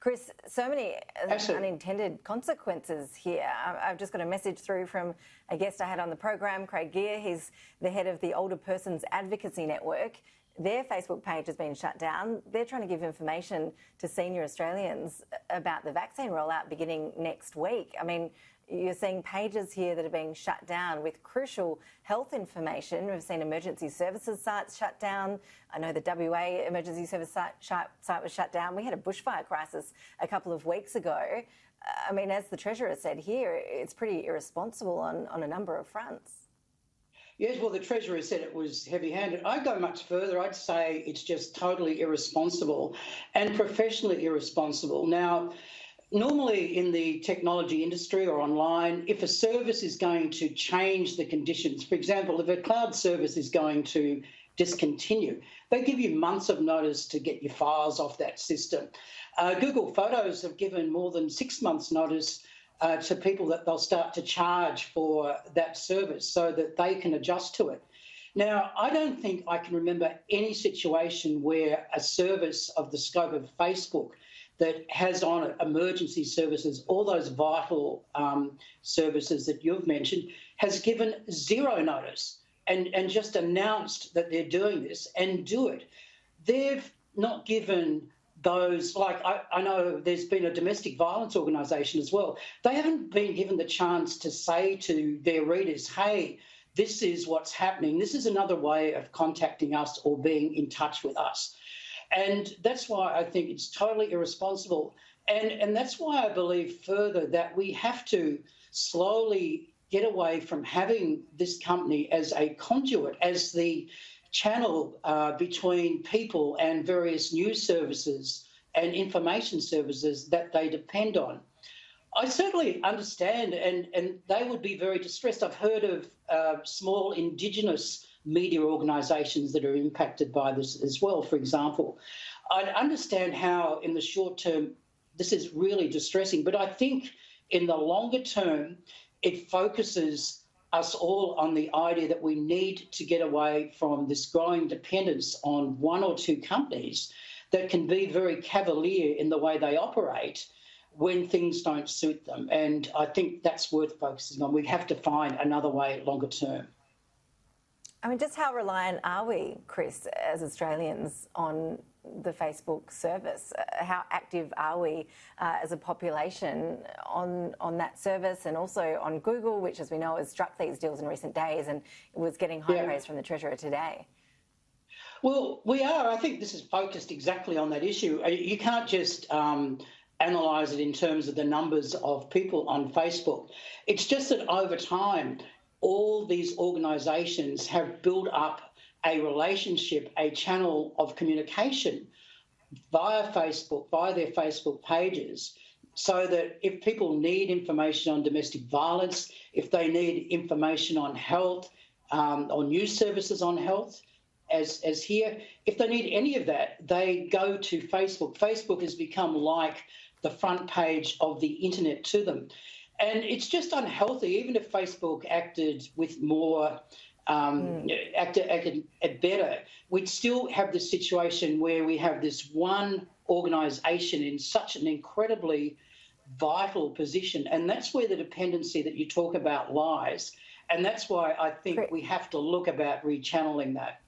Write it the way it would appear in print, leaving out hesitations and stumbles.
Chris, so many Absolutely. unintended consequences here. I've just got a message through from a guest I had on the program, Craig Gear. He's the head of the Older Persons Advocacy Network. Their Facebook page has been shut down. They're trying to give information to senior Australians about the vaccine rollout beginning next week. I mean, you're seeing pages here that are being shut down with crucial health information. We've seen emergency services sites shut down. I know the WA emergency service site was shut down. We had a bushfire crisis a couple of weeks ago. I mean, as the Treasurer said here, it's pretty irresponsible on a number of fronts. Yes, well, the Treasurer said it was heavy-handed. I'd go much further. I'd say it's just totally irresponsible and professionally irresponsible. Now, normally in the technology industry or online, if a service is going to change the conditions, for example, if a cloud service is going to discontinue, they give you months of notice to get your files off that system. Google Photos have given more than 6 months' notice to people that they'll start to charge for that service so that they can adjust to it. Now, I don't think I can remember any situation where a service of the scope of Facebook that has on it emergency services, all those vital services that you've mentioned, has given zero notice and just announced that they're doing this and do it. They've not given those, like I know there's been a domestic violence organisation as well. They haven't been given the chance to say to their readers, hey, this is what's happening. This is another way of contacting us or being in touch with us. And that's why I think it's totally irresponsible. And that's why I believe further that we have to slowly get away from having this company as a conduit, as the channel between people and various news services and information services that they depend on. I certainly understand, and they would be very distressed. I've heard of small Indigenous media organisations that are impacted by this as well, for example. I understand how in the short term this is really distressing, but I think in the longer term it focuses us all on the idea that we need to get away from this growing dependence on one or two companies that can be very cavalier in the way they operate when things don't suit them. And I think that's worth focusing on. We have to find another way longer term. I mean, just how reliant are we, Chris, as Australians on the Facebook service? How active are we as a population on that service, and also on Google, which, as we know, has struck these deals in recent days and was getting high praise from the Treasurer today? Well, we are. I think this is focused exactly on that issue. You can't just analyse it in terms of the numbers of people on Facebook. It's just that over time, all these organisations have built up a relationship, a channel of communication via Facebook, via their Facebook pages, so that if people need information on domestic violence, if they need information on health, or news services on health, as here, if they need any of that, they go to Facebook. Facebook has become like the front page of the internet to them. And it's just unhealthy. Even if Facebook acted with more, acted better, we'd still have this situation where we have this one organisation in such an incredibly vital position. And that's where the dependency that you talk about lies. And that's why I think we have to look about rechanneling that.